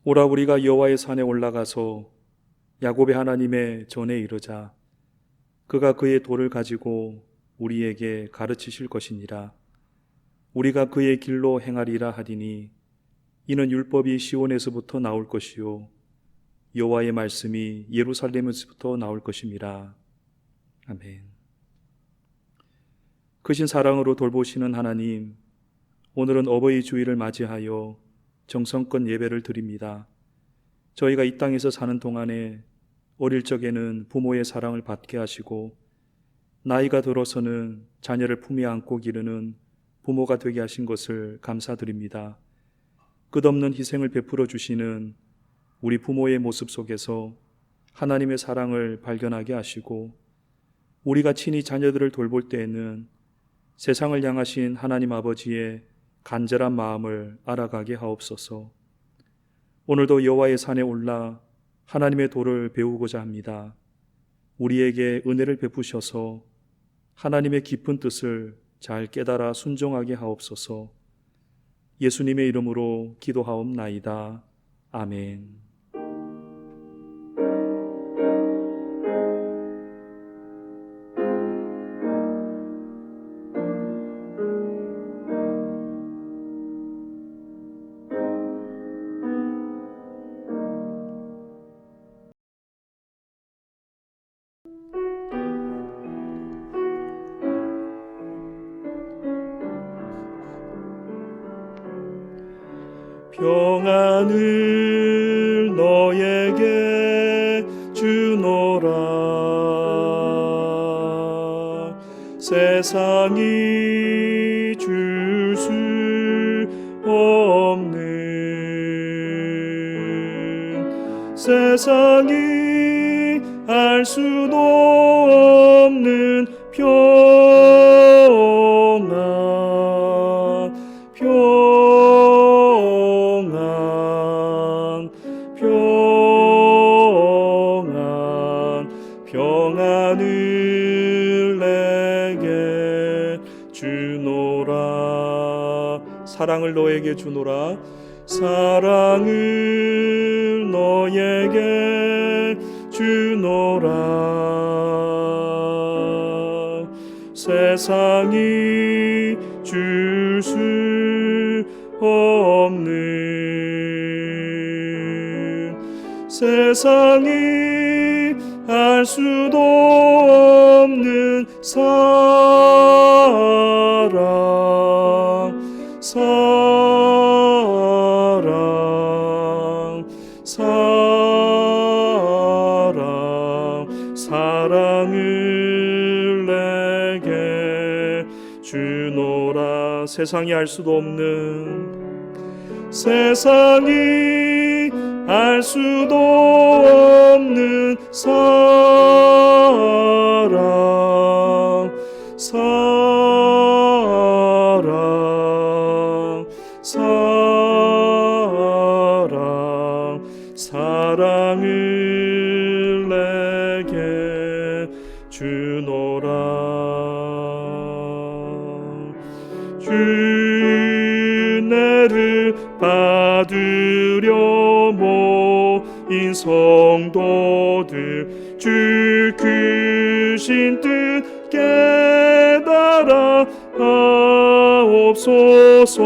오라 우리가 여호와의 산에 올라가서 야곱의 하나님의 전에 이르자. 그가 그의 돌을 가지고 우리에게 가르치실 것이니라. 우리가 그의 길로 행하리라 하리니 이는 율법이 시온에서부터 나올 것이요 여호와의 말씀이 예루살렘에서부터 나올 것임이라. 아멘. 크신 사랑으로 돌보시는 하나님, 오늘은 어버이 주일을 맞이하여 정성껏 예배를 드립니다. 저희가 이 땅에서 사는 동안에 어릴 적에는 부모의 사랑을 받게 하시고 나이가 들어서는 자녀를 품에 안고 기르는 부모가 되게 하신 것을 감사드립니다. 끝없는 희생을 베풀어 주시는 우리 부모의 모습 속에서 하나님의 사랑을 발견하게 하시고 우리가 친히 자녀들을 돌볼 때에는 세상을 향하신 하나님 아버지의 간절한 마음을 알아가게 하옵소서. 오늘도 여호와의 산에 올라 하나님의 도를 배우고자 합니다. 우리에게 은혜를 베푸셔서 하나님의 깊은 뜻을 잘 깨달아 순종하게 하옵소서. 예수님의 이름으로 기도하옵나이다. 아멘. 평안을 너에게 주노라. 세상이 줄 수 없는, 세상이 알 수도 없는 평안, 평안을 내게 주노라. 사랑을 너에게 주노라. 사랑을 너에게 주노라. 세상이 줄 수 없는, 세상이 알 수도 없는 사랑, 사랑, 사랑, 사랑을 내게 주노라. 세상이 알 수도 없는, 세상이 알 수도 없는 사랑, 사랑, 사랑, 사랑을 내게 주노라. 주내를 받으려 모인 성도들 주 크신 뜻 깨달아 하옵소서.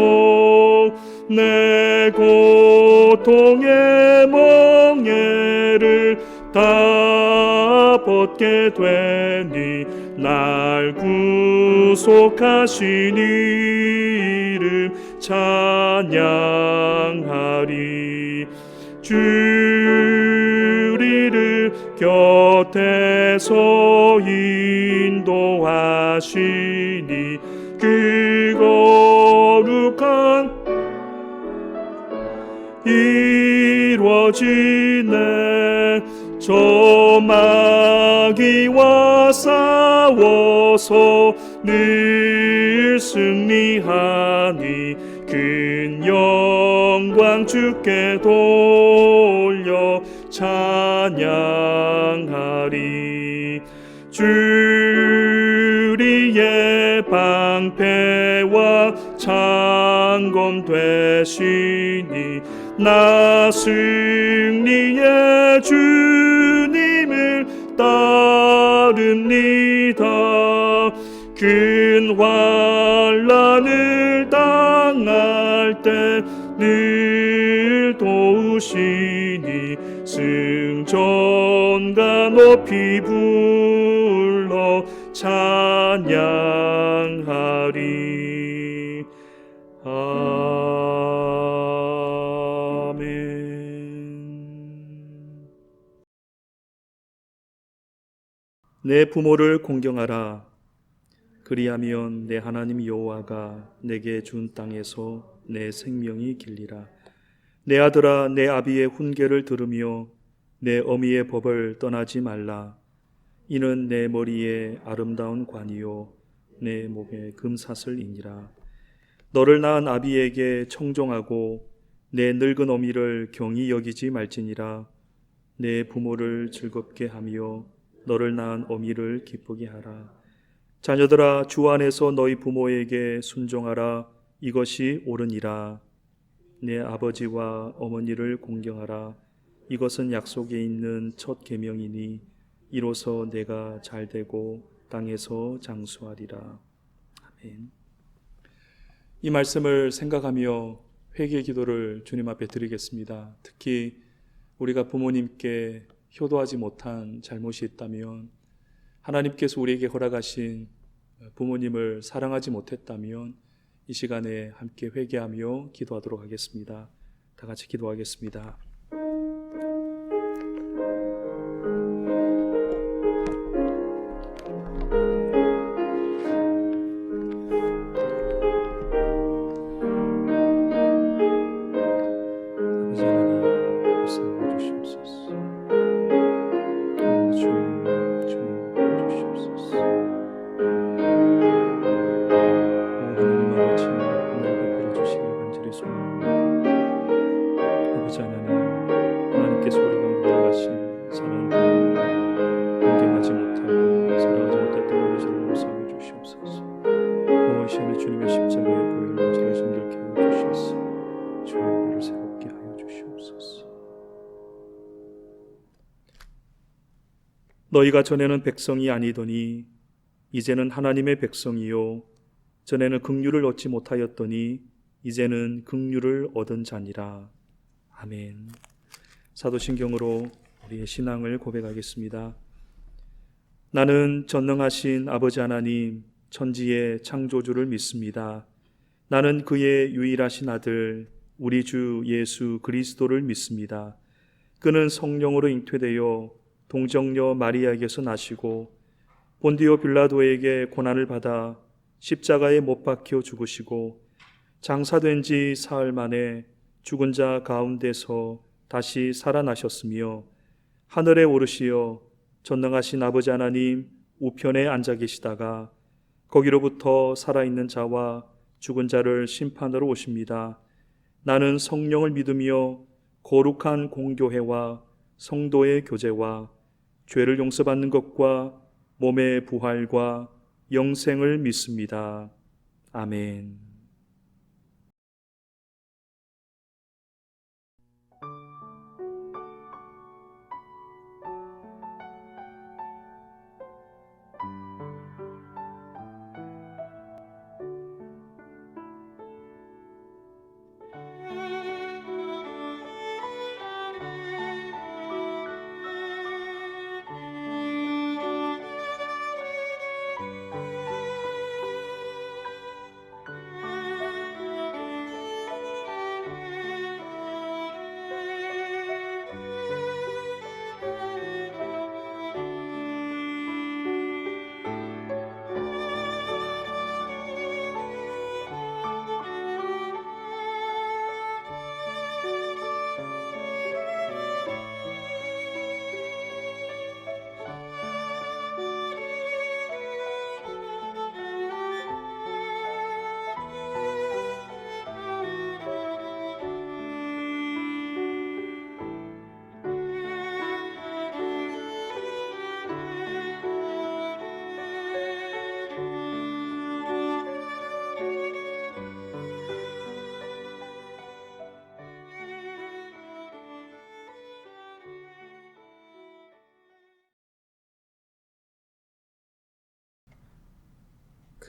내 고통의 멍에를 다 벗게 되니 날 구속하신 이름 찬양하리. 주리를 곁에서 인도하시니 그 거룩한 이루어지네. 저 마귀와 싸워서 늘 승리하니 큰 영광 주께 돌려 찬양하리. 주리의 방패와 창검 되시니 나 승리의 주님을 따릅니다. 큰 환난을 당할 때 늘 도우시니 승전가 높이 불러 찬양하리. 아멘. 내 부모를 공경하라. 그리하면 내 하나님 여호와가 내게 준 땅에서 내 생명이 길리라. 내 아들아, 내 아비의 훈계를 들으며 내 어미의 법을 떠나지 말라. 이는 내 머리에 아름다운 관이요 내 목에 금사슬이니라. 너를 낳은 아비에게 청종하고 내 늙은 어미를 경히 여기지 말지니라. 내 부모를 즐겁게 하며 너를 낳은 어미를 기쁘게 하라. 자녀들아, 주 안에서 너희 부모에게 순종하라. 이것이 옳으니라. 내 아버지와 어머니를 공경하라. 이것은 약속에 있는 첫 계명이니 이로써 내가 잘되고 땅에서 장수하리라. 아멘. 이 말씀을 생각하며 회개 기도를 주님 앞에 드리겠습니다. 특히 우리가 부모님께 효도하지 못한 잘못이 있다면, 하나님께서 우리에게 허락하신 부모님을 사랑하지 못했다면 이 시간에 함께 회개하며 기도하도록 하겠습니다. 다 같이 기도하겠습니다. 너희가 전에는 백성이 아니더니 이제는 하나님의 백성이요 전에는 긍휼을 얻지 못하였더니 이제는 긍휼을 얻은 자니라. 아멘. 사도신경으로 우리의 신앙을 고백하겠습니다. 나는 전능하신 아버지 하나님 천지의 창조주를 믿습니다. 나는 그의 유일하신 아들 우리 주 예수 그리스도를 믿습니다. 그는 성령으로 잉태되어 동정녀 마리아에게서 나시고 본디오 빌라도에게 고난을 받아 십자가에 못 박혀 죽으시고 장사된 지 사흘 만에 죽은 자 가운데서 다시 살아나셨으며 하늘에 오르시어 전능하신 아버지 하나님 우편에 앉아 계시다가 거기로부터 살아있는 자와 죽은 자를 심판하러 오십니다. 나는 성령을 믿으며 거룩한 공교회와 성도의 교제와 죄를 용서받는 것과 몸의 부활과 영생을 믿습니다. 아멘.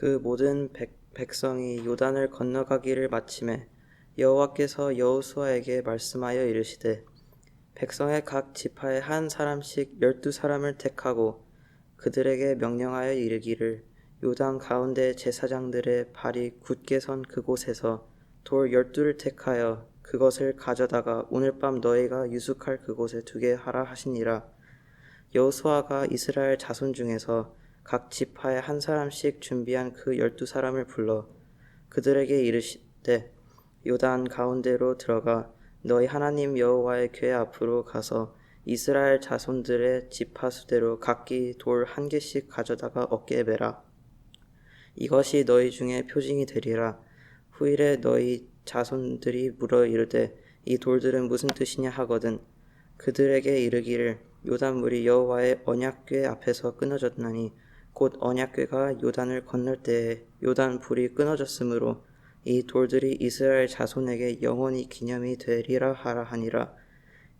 그 모든 백성이 요단을 건너가기를 마침에 여호와께서 여호수아에게 말씀하여 이르시되 백성의 각 지파에 한 사람씩 12사람을 택하고 그들에게 명령하여 이르기를 요단 가운데 제사장들의 발이 굳게 선 그곳에서 돌 12를 택하여 그것을 가져다가 오늘 밤 너희가 유숙할 그곳에 두게 하라 하시니라. 여호수아가 이스라엘 자손 중에서 각 지파에 한 사람씩 준비한 그 12사람을 불러 그들에게 이르시되 요단 가운데로 들어가 너희 하나님 여호와의 궤 앞으로 가서 이스라엘 자손들의 지파 수대로 각기 돌 1개씩 가져다가 어깨에 매라. 이것이 너희 중에 표징이 되리라. 후일에 너희 자손들이 물어 이르되 이 돌들은 무슨 뜻이냐 하거든 그들에게 이르기를 요단물이 여호와의 언약궤 앞에서 끊어졌나니 곧 언약궤가 요단을 건널 때에 요단 불이 끊어졌으므로 이 돌들이 이스라엘 자손에게 영원히 기념이 되리라 하라 하니라.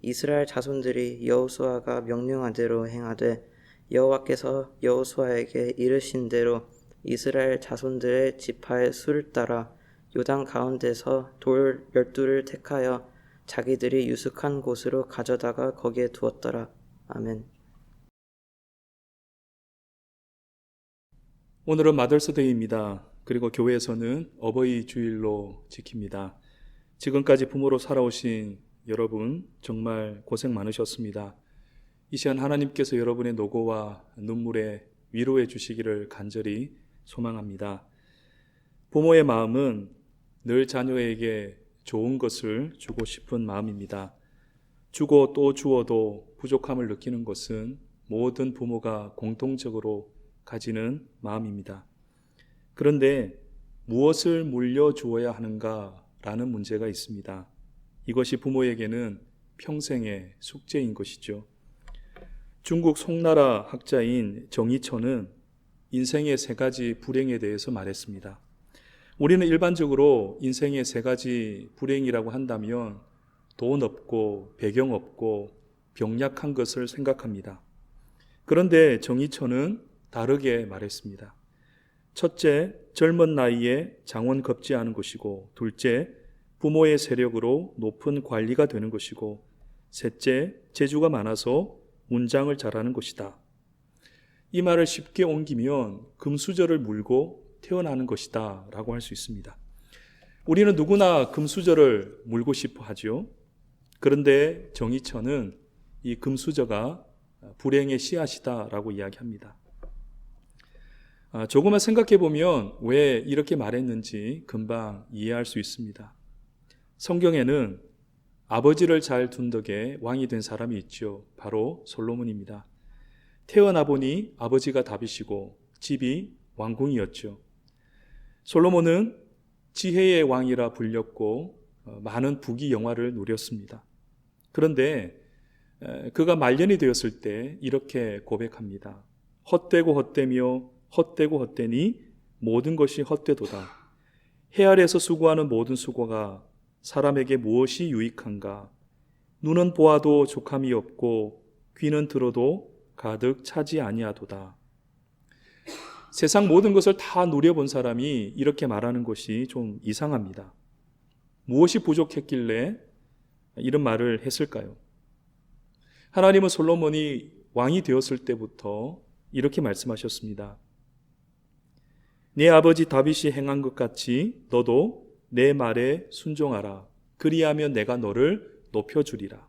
이스라엘 자손들이 여호수아가 명령한 대로 행하되 여호와께서 여호수아에게 이르신 대로 이스라엘 자손들의 지파의 수를 따라 요단 가운데서 돌 12를 택하여 자기들이 유숙한 곳으로 가져다가 거기에 두었더라. 아멘. 오늘은 마더스데이입니다. 그리고 교회에서는 어버이 주일로 지킵니다. 지금까지 부모로 살아오신 여러분 정말 고생 많으셨습니다. 이 시간 하나님께서 여러분의 노고와 눈물에 위로해 주시기를 간절히 소망합니다. 부모의 마음은 늘 자녀에게 좋은 것을 주고 싶은 마음입니다. 주고 또 주어도 부족함을 느끼는 것은 모든 부모가 공통적으로 가지는 마음입니다. 그런데 무엇을 물려주어야 하는가라는 문제가 있습니다. 이것이 부모에게는 평생의 숙제인 것이죠. 중국 송나라 학자인 정이천은 인생의 3가지 불행에 대해서 말했습니다. 우리는 일반적으로 인생의 3가지 불행이라고 한다면 돈 없고 배경 없고 병약한 것을 생각합니다. 그런데 정이천은 다르게 말했습니다. 첫째, 젊은 나이에 장원급제하는 것이고, 둘째, 부모의 세력으로 높은 관리가 되는 것이고, 셋째, 재주가 많아서 문장을 잘하는 것이다. 이 말을 쉽게 옮기면 금수저를 물고 태어나는 것이다 라고 할 수 있습니다. 우리는 누구나 금수저를 물고 싶어 하죠. 그런데 정이천은 이 금수저가 불행의 씨앗이다 라고 이야기합니다. 조금만 생각해 보면 왜 이렇게 말했는지 금방 이해할 수 있습니다. 성경에는 아버지를 잘 둔 덕에 왕이 된 사람이 있죠. 바로 솔로몬입니다. 태어나 보니 아버지가 다윗이고 집이 왕궁이었죠. 솔로몬은 지혜의 왕이라 불렸고 많은 부귀 영화를 누렸습니다. 그런데 그가 말년이 되었을 때 이렇게 고백합니다. 헛되고 헛되며 헛되고 헛되니 모든 것이 헛되도다. 해 아래에서 수고하는 모든 수고가 사람에게 무엇이 유익한가? 눈은 보아도 족함이 없고 귀는 들어도 가득 차지 아니하도다. 세상 모든 것을 다 누려본 사람이 이렇게 말하는 것이 좀 이상합니다. 무엇이 부족했길래 이런 말을 했을까요? 하나님은 솔로몬이 왕이 되었을 때부터 이렇게 말씀하셨습니다. 네 아버지 다윗이 행한 것 같이 너도 내 말에 순종하라. 그리하면 내가 너를 높여주리라.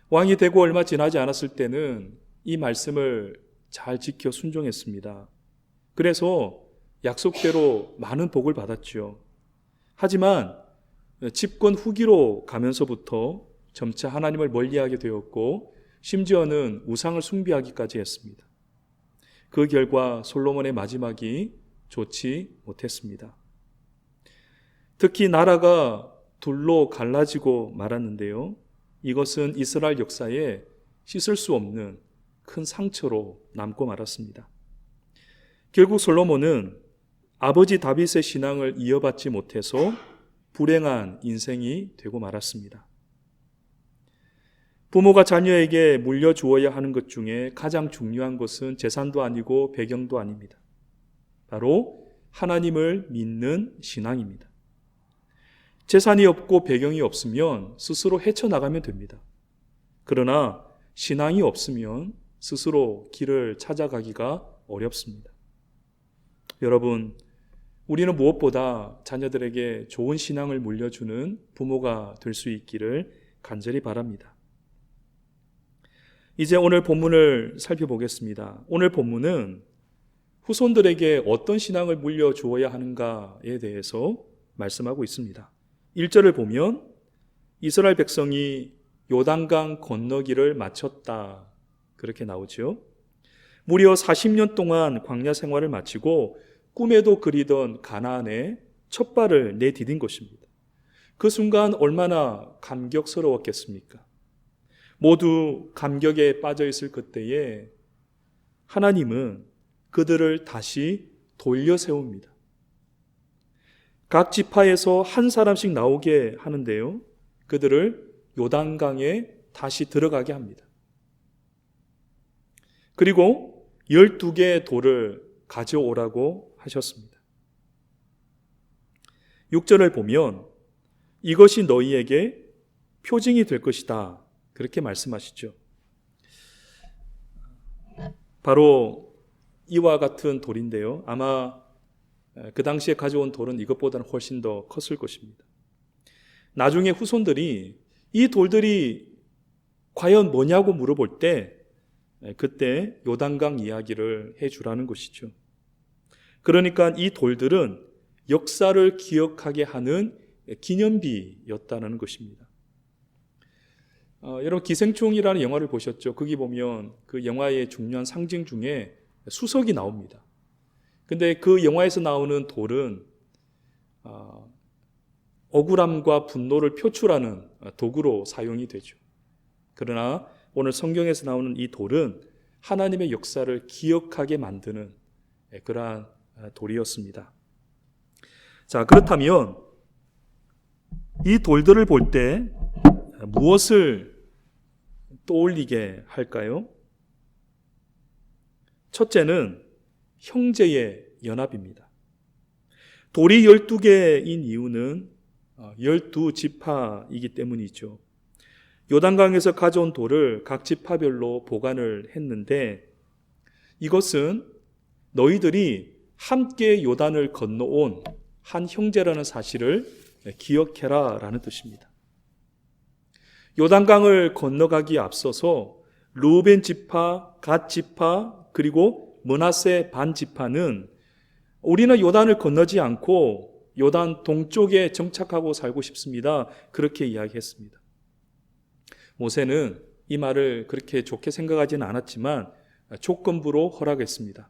왕이 되고 얼마 지나지 않았을 때는 이 말씀을 잘 지켜 순종했습니다. 그래서 약속대로 많은 복을 받았죠. 하지만 집권 후기로 가면서부터 점차 하나님을 멀리하게 되었고 심지어는 우상을 숭배하기까지 했습니다. 그 결과 솔로몬의 마지막이 좋지 못했습니다. 특히 나라가 둘로 갈라지고 말았는데요. 이것은 이스라엘 역사에 씻을 수 없는 큰 상처로 남고 말았습니다. 결국 솔로몬은 아버지 다윗의 신앙을 이어받지 못해서 불행한 인생이 되고 말았습니다. 부모가 자녀에게 물려주어야 하는 것 중에 가장 중요한 것은 재산도 아니고 배경도 아닙니다. 바로 하나님을 믿는 신앙입니다. 재산이 없고 배경이 없으면 스스로 헤쳐나가면 됩니다. 그러나 신앙이 없으면 스스로 길을 찾아가기가 어렵습니다. 여러분, 우리는 무엇보다 자녀들에게 좋은 신앙을 물려주는 부모가 될 수 있기를 간절히 바랍니다. 이제 오늘 본문을 살펴보겠습니다. 오늘 본문은 후손들에게 어떤 신앙을 물려주어야 하는가에 대해서 말씀하고 있습니다. 1절을 보면 이스라엘 백성이 요단강 건너기를 마쳤다, 그렇게 나오죠. 무려 40년 동안 광야 생활을 마치고 꿈에도 그리던 가나안에 첫 발을 내디딘 것입니다. 그 순간 얼마나 감격스러웠겠습니까? 모두 감격에 빠져 있을 그때에 하나님은 그들을 다시 돌려 세웁니다. 각 지파에서 한 사람씩 나오게 하는데요, 그들을 요단강에 다시 들어가게 합니다. 그리고 12개의 돌을 가져오라고 하셨습니다. 6절을 보면 이것이 너희에게 표징이 될 것이다, 그렇게 말씀하시죠. 바로 이와 같은 돌인데요, 아마 그 당시에 가져온 돌은 이것보다는 훨씬 더 컸을 것입니다. 나중에 후손들이 이 돌들이 과연 뭐냐고 물어볼 때 그때 요단강 이야기를 해주라는 것이죠. 그러니까 이 돌들은 역사를 기억하게 하는 기념비였다는 것입니다. 여러분, 기생충이라는 영화를 보셨죠? 거기 보면 그 영화의 중요한 상징 중에 수석이 나옵니다. 근데 그 영화에서 나오는 돌은 억울함과 분노를 표출하는 도구로 사용이 되죠. 그러나 오늘 성경에서 나오는 이 돌은 하나님의 역사를 기억하게 만드는 그러한 돌이었습니다. 자, 그렇다면 이 돌들을 볼 때 무엇을 떠올리게 할까요? 첫째는 형제의 연합입니다. 돌이 12개인 이유는 12지파이기 때문이죠. 요단강에서 가져온 돌을 각 지파별로 보관을 했는데 이것은 너희들이 함께 요단을 건너온 한 형제라는 사실을 기억해라 라는 뜻입니다. 요단강을 건너가기에 앞서서 르우벤 지파, 갓 지파, 그리고 므낫세 반 지파는 우리는 요단을 건너지 않고 요단 동쪽에 정착하고 살고 싶습니다, 그렇게 이야기했습니다. 모세는 이 말을 그렇게 좋게 생각하지는 않았지만 조건부로 허락했습니다.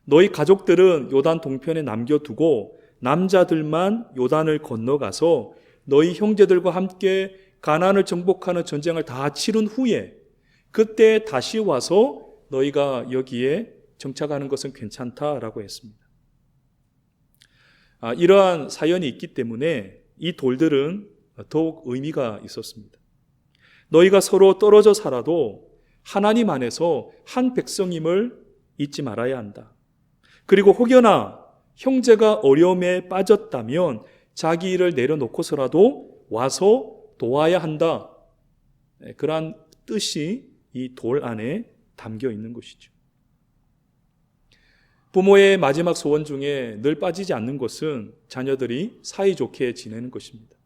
너희 가족들은 요단 동편에 남겨두고 남자들만 요단을 건너가서 너희 형제들과 함께 가나안을 정복하는 전쟁을 다 치른 후에 그때 다시 와서 너희가 여기에 정착하는 것은 괜찮다라고 했습니다. 이러한 사연이 있기 때문에 이 돌들은 더욱 의미가 있었습니다. 너희가 서로 떨어져 살아도 하나님 안에서 한 백성임을 잊지 말아야 한다. 그리고 혹여나 형제가 어려움에 빠졌다면 자기 일을 내려놓고서라도 와서 도와야 한다. 그러한 뜻이 이 돌 안에 담겨 있는 것이죠. 부모의 마지막 소원 중에 늘 빠지지 않는 것은 자녀들이 사이좋게 지내는 것입니다.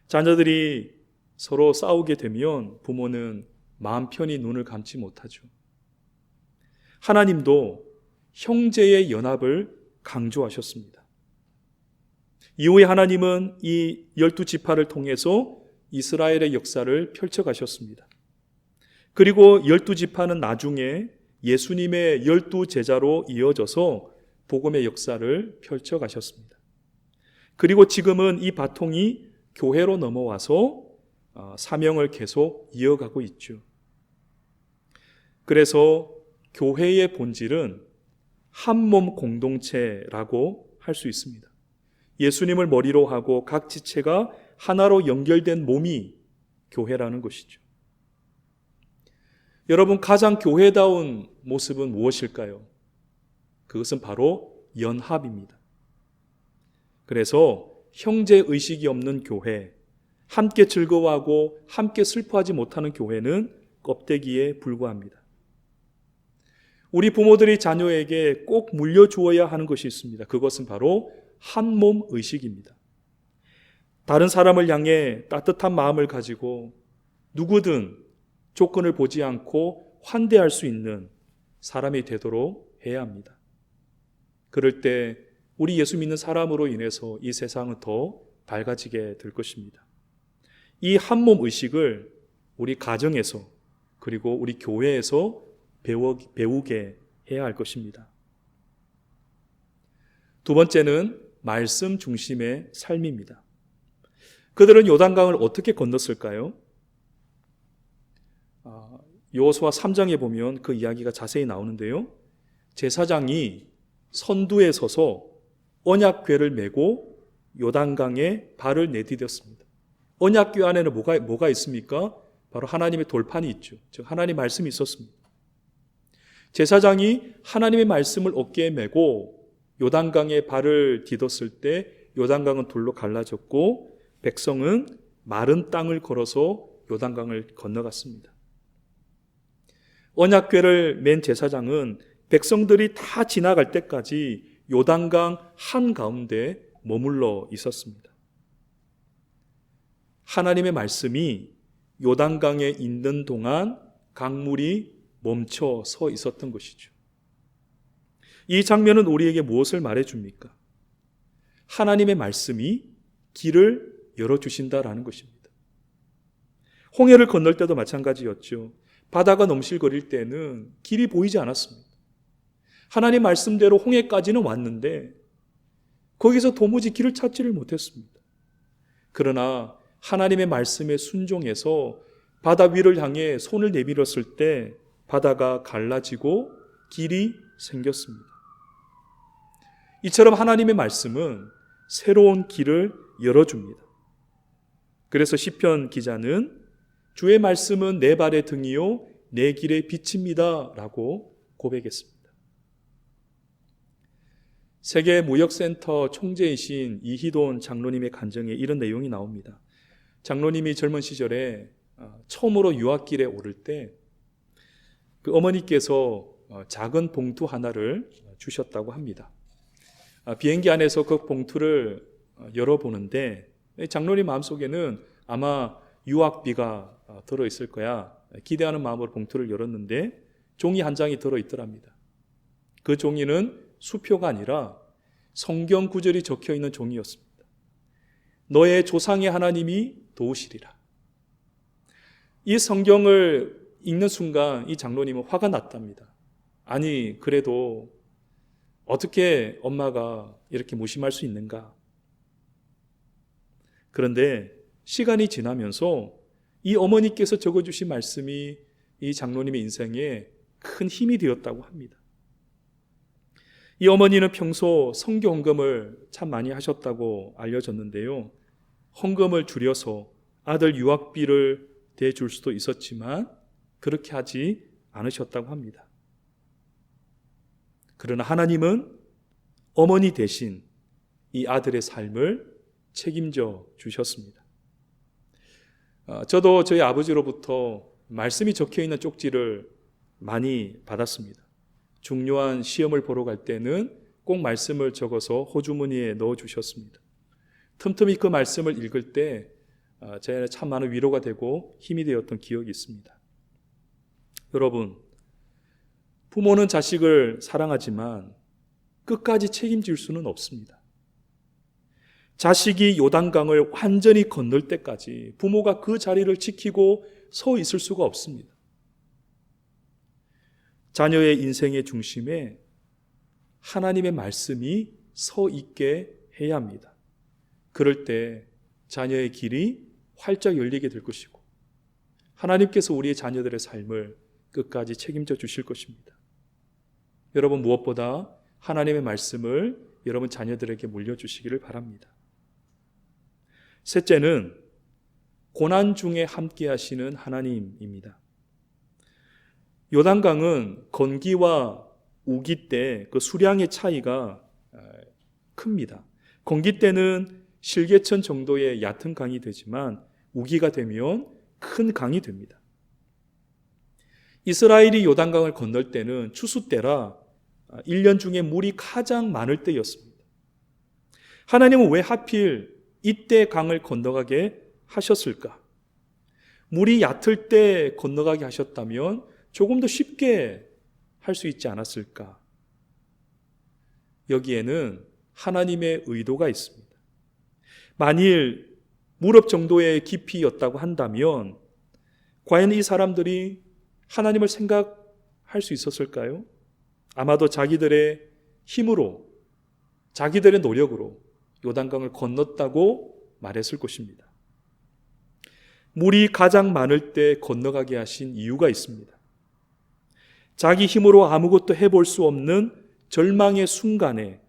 자녀들이 서로 싸우게 되면 부모는 마음 편히 눈을 감지 못하죠. 하나님도 형제의 연합을 강조하셨습니다. 이후에 하나님은 이 12지파를 통해서 이스라엘의 역사를 펼쳐가셨습니다. 그리고 12지파는 나중에 예수님의 12제자로 이어져서 복음의 역사를 펼쳐가셨습니다. 그리고 지금은 이 바통이 교회로 넘어와서 사명을 계속 이어가고 있죠. 그래서 교회의 본질은 한몸 공동체라고 할 수 있습니다. 예수님을 머리로 하고 각 지체가 하나로 연결된 몸이 교회라는 것이죠. 여러분, 가장 교회다운 모습은 무엇일까요? 그것은 바로 연합입니다. 그래서 형제 의식이 없는 교회, 함께 즐거워하고 함께 슬퍼하지 못하는 교회는 껍데기에 불과합니다. 우리 부모들이 자녀에게 꼭 물려주어야 하는 것이 있습니다. 그것은 바로 한 몸 의식입니다. 다른 사람을 향해 따뜻한 마음을 가지고 누구든 조건을 보지 않고 환대할 수 있는 사람이 되도록 해야 합니다. 그럴 때 우리 예수 믿는 사람으로 인해서 이 세상은 더 밝아지게 될 것입니다. 이 한 몸 의식을 우리 가정에서 그리고 우리 교회에서 배우게 해야 할 것입니다. 두 번째는 말씀 중심의 삶입니다. 그들은 요단강을 어떻게 건넜을까요? 여호수아 3장에 보면 그 이야기가 자세히 나오는데요. 제사장이 선두에 서서 언약궤를 메고 요단강에 발을 내디뎠습니다. 언약궤 안에는 뭐가 있습니까? 바로 하나님의 돌판이 있죠. 즉 하나님의 말씀이 있었습니다. 제사장이 하나님의 말씀을 어깨에 메고 요단강에 발을 디뎠을 때 요단강은 둘로 갈라졌고 백성은 마른 땅을 걸어서 요단강을 건너갔습니다. 언약궤를 맨 제사장은 백성들이 다 지나갈 때까지 요단강 한가운데 머물러 있었습니다. 하나님의 말씀이 요단강에 있는 동안 강물이 멈춰 서 있었던 것이죠. 이 장면은 우리에게 무엇을 말해줍니까? 하나님의 말씀이 길을 열어주신다라는 것입니다. 홍해를 건널 때도 마찬가지였죠. 바다가 넘실거릴 때는 길이 보이지 않았습니다. 하나님 말씀대로 홍해까지는 왔는데 거기서 도무지 길을 찾지를 못했습니다. 그러나 하나님의 말씀에 순종해서 바다 위를 향해 손을 내밀었을 때 바다가 갈라지고 길이 생겼습니다. 이처럼 하나님의 말씀은 새로운 길을 열어줍니다. 그래서 시편 기자는 주의 말씀은 내 발의 등이요 내 길의 빛입니다 라고 고백했습니다. 세계무역센터 총재이신 이희돈 장로님의 간증에 이런 내용이 나옵니다. 장로님이 젊은 시절에 처음으로 유학길에 오를 때 그 어머니께서 작은 봉투 하나를 주셨다고 합니다. 비행기 안에서 그 봉투를 열어보는데 장로님 마음속에는 아마 유학비가 들어있을 거야 기대하는 마음으로 봉투를 열었는데 종이 한 장이 들어있더랍니다. 그 종이는 수표가 아니라 성경 구절이 적혀있는 종이었습니다. 너의 조상의 하나님이 도우시리라. 이 성경을 읽는 순간 이 장로님은 화가 났답니다. 아니 그래도 어떻게 엄마가 이렇게 무심할 수 있는가? 그런데 시간이 지나면서 이 어머니께서 적어주신 말씀이 이 장로님의 인생에 큰 힘이 되었다고 합니다. 이 어머니는 평소 성교 헌금을 참 많이 하셨다고 알려졌는데요. 헌금을 줄여서 아들 유학비를 대줄 수도 있었지만 그렇게 하지 않으셨다고 합니다. 그러나 하나님은 어머니 대신 이 아들의 삶을 책임져 주셨습니다. 저도 저희 아버지로부터 말씀이 적혀있는 쪽지를 많이 받았습니다. 중요한 시험을 보러 갈 때는 꼭 말씀을 적어서 호주머니에 넣어주셨습니다. 틈틈이 그 말씀을 읽을 때 제가 참 많은 위로가 되고 힘이 되었던 기억이 있습니다. 여러분, 부모는 자식을 사랑하지만 끝까지 책임질 수는 없습니다. 자식이 요단강을 완전히 건널 때까지 부모가 그 자리를 지키고 서 있을 수가 없습니다. 자녀의 인생의 중심에 하나님의 말씀이 서 있게 해야 합니다. 그럴 때 자녀의 길이 활짝 열리게 될 것이고 하나님께서 우리의 자녀들의 삶을 끝까지 책임져 주실 것입니다. 여러분 무엇보다 하나님의 말씀을 여러분 자녀들에게 물려주시기를 바랍니다. 셋째는 고난 중에 함께 하시는 하나님입니다. 요단강은 건기와 우기 때 그 수량의 차이가 큽니다. 건기 때는 실개천 정도의 얕은 강이 되지만 우기가 되면 큰 강이 됩니다. 이스라엘이 요단강을 건널 때는 추수 때라 1년 중에 물이 가장 많을 때였습니다. 하나님은 왜 하필 이때 강을 건너가게 하셨을까? 물이 얕을 때 건너가게 하셨다면 조금 더 쉽게 할 수 있지 않았을까? 여기에는 하나님의 의도가 있습니다. 만일 무릎 정도의 깊이였다고 한다면 과연 이 사람들이 하나님을 생각할 수 있었을까요? 아마도 자기들의 힘으로, 자기들의 노력으로 요단강을 건넜다고 말했을 것입니다. 물이 가장 많을 때 건너가게 하신 이유가 있습니다. 자기 힘으로 아무것도 해볼 수 없는 절망의 순간에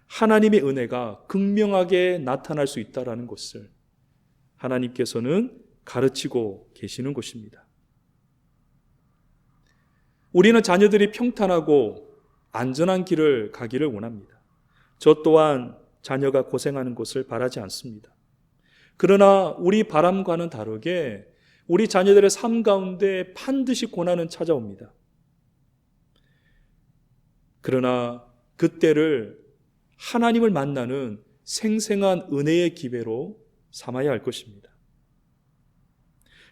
하나님의 은혜가 극명하게 나타날 수 있다는 것을 하나님께서는 가르치고 계시는 것입니다. 우리는 자녀들이 평탄하고 안전한 길을 가기를 원합니다. 저 또한 자녀가 고생하는 것을 바라지 않습니다. 그러나 우리 바람과는 다르게 우리 자녀들의 삶 가운데 반드시 고난은 찾아옵니다. 그러나 그때를 하나님을 만나는 생생한 은혜의 기회로 삼아야 할 것입니다.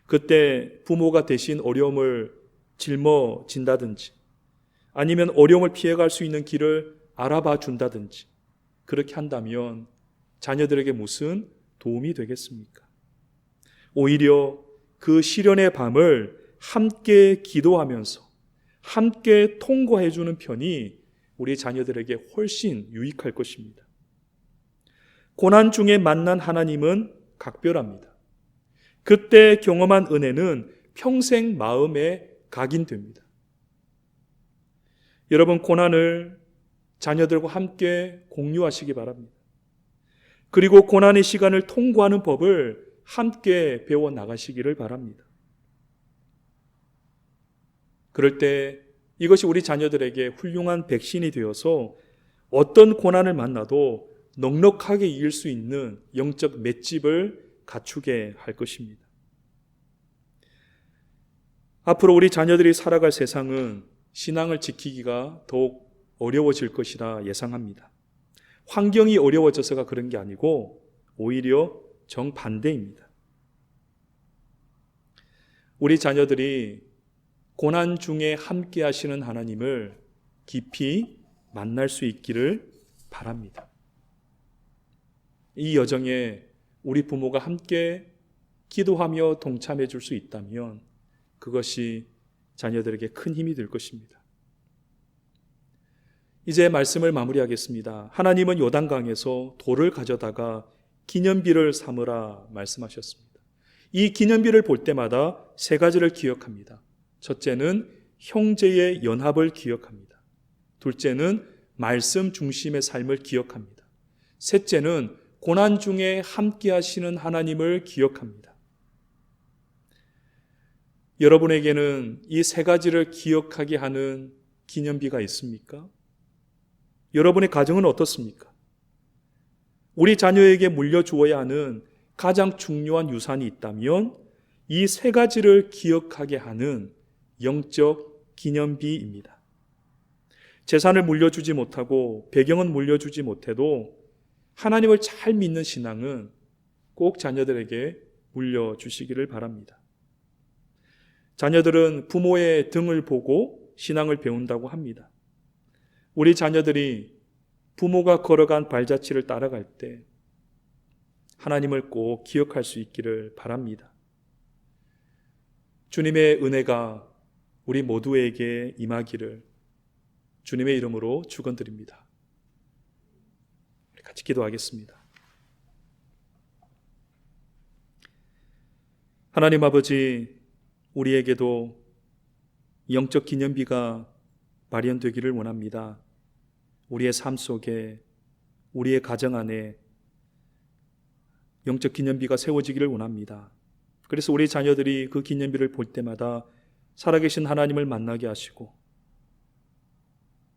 그때 부모가 대신 어려움을 짊어진다든지 아니면 어려움을 피해갈 수 있는 길을 알아봐 준다든지 그렇게 한다면 자녀들에게 무슨 도움이 되겠습니까? 오히려 그 시련의 밤을 함께 기도하면서 함께 통과해 주는 편이 우리 자녀들에게 훨씬 유익할 것입니다. 고난 중에 만난 하나님은 각별합니다. 그때 경험한 은혜는 평생 마음에 각인됩니다. 여러분, 고난을 자녀들과 함께 공유하시기 바랍니다. 그리고 고난의 시간을 통과하는 법을 함께 배워 나가시기를 바랍니다. 그럴 때 이것이 우리 자녀들에게 훌륭한 백신이 되어서 어떤 고난을 만나도 넉넉하게 이길 수 있는 영적 맷집을 갖추게 할 것입니다. 앞으로 우리 자녀들이 살아갈 세상은 신앙을 지키기가 더욱 어려워질 것이라 예상합니다. 환경이 어려워져서가 그런 게 아니고 오히려 정반대입니다. 우리 자녀들이 고난 중에 함께 하시는 하나님을 깊이 만날 수 있기를 바랍니다. 이 여정에 우리 부모가 함께 기도하며 동참해 줄 수 있다면 그것이 자녀들에게 큰 힘이 될 것입니다. 이제 말씀을 마무리하겠습니다. 하나님은 요단강에서 돌을 가져다가 기념비를 삼으라 말씀하셨습니다. 이 기념비를 볼 때마다 세 가지를 기억합니다. 첫째는 형제의 연합을 기억합니다. 둘째는 말씀 중심의 삶을 기억합니다. 셋째는 고난 중에 함께 하시는 하나님을 기억합니다. 여러분에게는 이 세 가지를 기억하게 하는 기념비가 있습니까? 여러분의 가정은 어떻습니까? 우리 자녀에게 물려주어야 하는 가장 중요한 유산이 있다면 이 세 가지를 기억하게 하는 영적 기념비입니다. 재산을 물려주지 못하고 배경은 물려주지 못해도 하나님을 잘 믿는 신앙은 꼭 자녀들에게 물려주시기를 바랍니다. 자녀들은 부모의 등을 보고 신앙을 배운다고 합니다. 우리 자녀들이 부모가 걸어간 발자취를 따라갈 때 하나님을 꼭 기억할 수 있기를 바랍니다. 주님의 은혜가 우리 모두에게 임하기를 주님의 이름으로 축원드립니다. 우리 같이 기도하겠습니다. 하나님 아버지, 우리에게도 영적 기념비가 마련되기를 원합니다. 우리의 삶 속에, 우리의 가정 안에 영적 기념비가 세워지기를 원합니다. 그래서 우리 자녀들이 그 기념비를 볼 때마다 살아계신 하나님을 만나게 하시고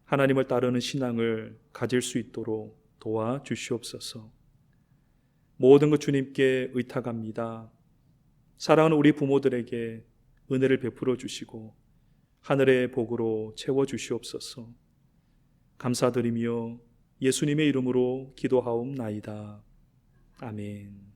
하나님을 따르는 신앙을 가질 수 있도록 도와주시옵소서. 모든 것 주님께 의탁합니다. 사랑하는 우리 부모들에게 은혜를 베풀어 주시고 하늘의 복으로 채워 주시옵소서. 감사드리며 예수님의 이름으로 기도하옵나이다. 아멘.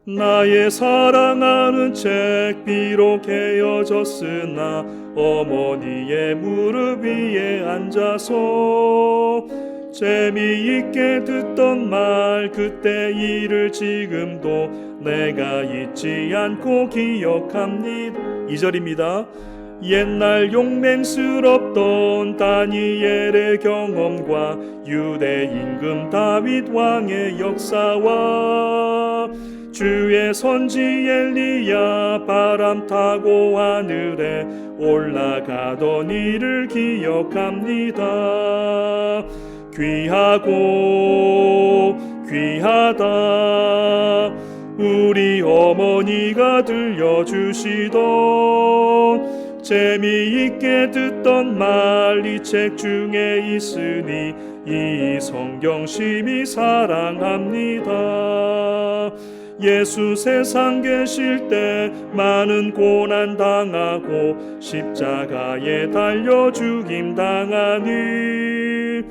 나의 사랑하는 책 비록 헤어졌으나 어머니의 무릎 위에 앉아서 재미있게 듣던 말 그때 일을 지금도 내가 잊지 않고 기억합니다. 2절입니다. 옛날 용맹스럽던 다니엘의 경험과 유대 임금 다윗 왕의 역사와 주의 선지 엘리야 바람 타고 하늘에 올라가던 일을 기억합니다. 귀하고 귀하다 우리 어머니가 들려주시던 재미있게 듣던 말 이 책 중에 있으니 이 성경 심히 사랑합니다. 예수 세상 계실 때 많은 고난 당하고 십자가에 달려 죽임 당하니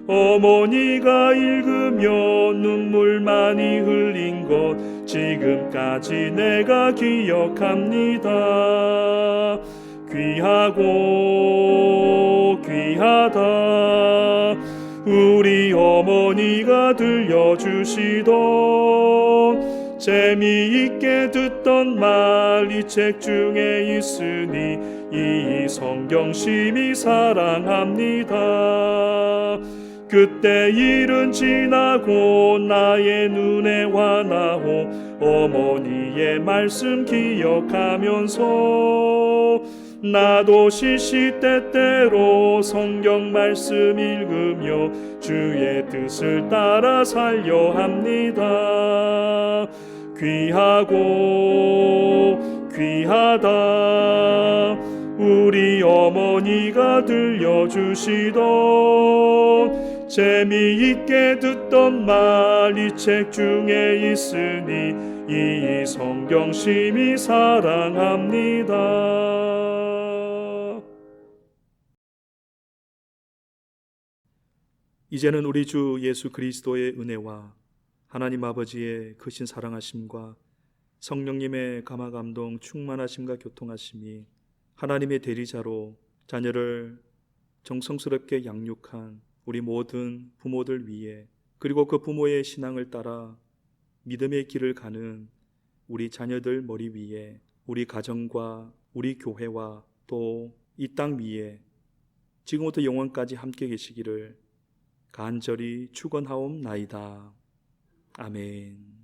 어머니가 읽으며 눈물 많이 흘린 것 지금까지 내가 기억합니다. 귀하고 귀하다 우리 어머니가 들려주시던 재미있게 듣던 말 이 책 중에 있으니 이 성경 심히 사랑합니다. 그때 일은 지나고 나의 눈에 환하오 어머니의 말씀 기억하면서 나도 시시때때로 성경 말씀 읽으며 주의 뜻을 따라 살려 합니다. 귀하고 귀하다 우리 어머니가 들려주시던 재미있게 듣던 말 이 책 중에 있으니 이 성경 심히 사랑합니다. 이제는 우리 주 예수 그리스도의 은혜와 하나님 아버지의 크신 사랑하심과 성령님의 감화감동 충만하심과 교통하심이 하나님의 대리자로 자녀를 정성스럽게 양육한 우리 모든 부모들 위에 그리고 그 부모의 신앙을 따라 믿음의 길을 가는 우리 자녀들 머리 위에 우리 가정과 우리 교회와 또 이 땅 위에 지금부터 영원까지 함께 계시기를 간절히 축원하옵나이다. 아멘.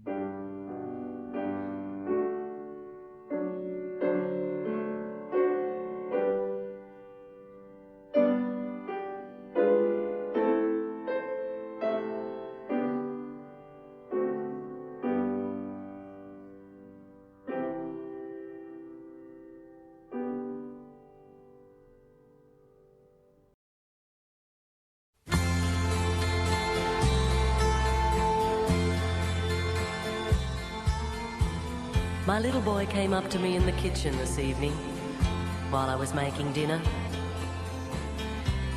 My little boy came up to me in the kitchen this evening while I was making dinner,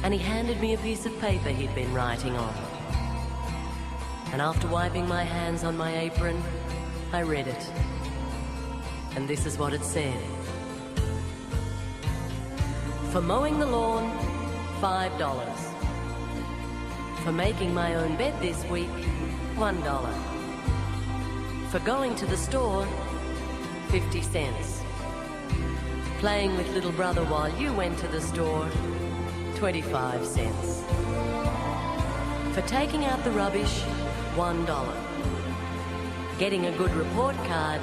and he handed me a piece of paper he'd been writing on. And after wiping my hands on my apron, I read it. And this is what it said. For mowing the lawn, $5. For making my own bed this week, $1. For going to the store, 50 cents. Playing with little brother while you went to the store, 25 cents. For taking out the rubbish, $1. Getting a good report card,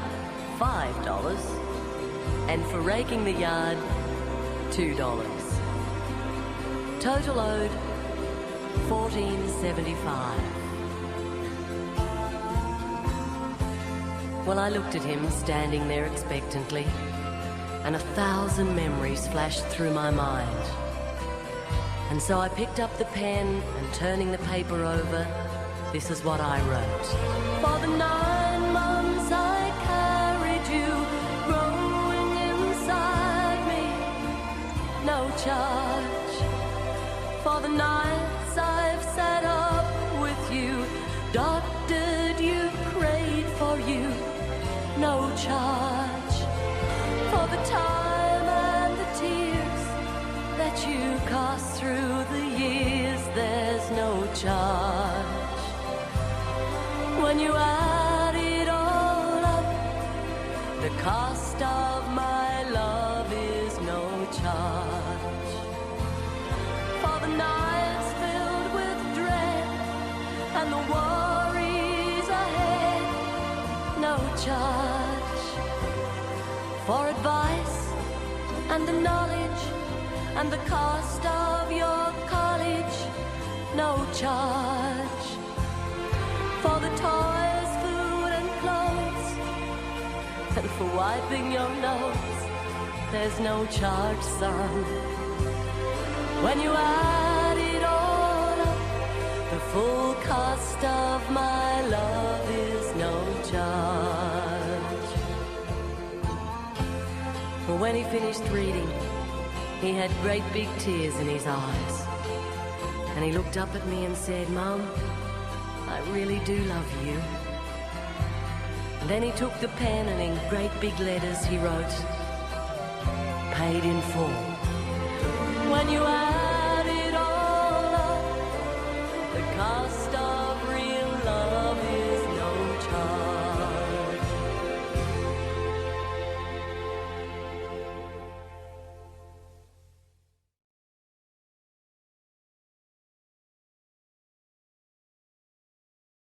$5. And for raking the yard, $2. Total owed, 1475. Well, I looked at him standing there expectantly, and 1,000 memories flashed through my mind. And so I picked up the pen and turning the paper over, this is what I wrote. For the 9 months I carried you, growing inside me, no charge. For the nights I've sat up with you, doctored you, prayed for you, no charge. For the time and the tears that you cost through the years, there's no charge. When you add it all up, the cost of my love is no charge. For the nights filled with dread and the worries ahead, no charge. For advice and the knowledge and the cost of your college, no charge. For the toys, food and clothes, and for wiping your nose, there's no charge, son. When you add it all up, the full cost of my love is no charge. But when he finished reading, he had great big tears in his eyes. And he looked up at me and said, Mum, I really do love you. And then he took the pen and in great big letters he wrote, paid in full. When you add it all up, the cost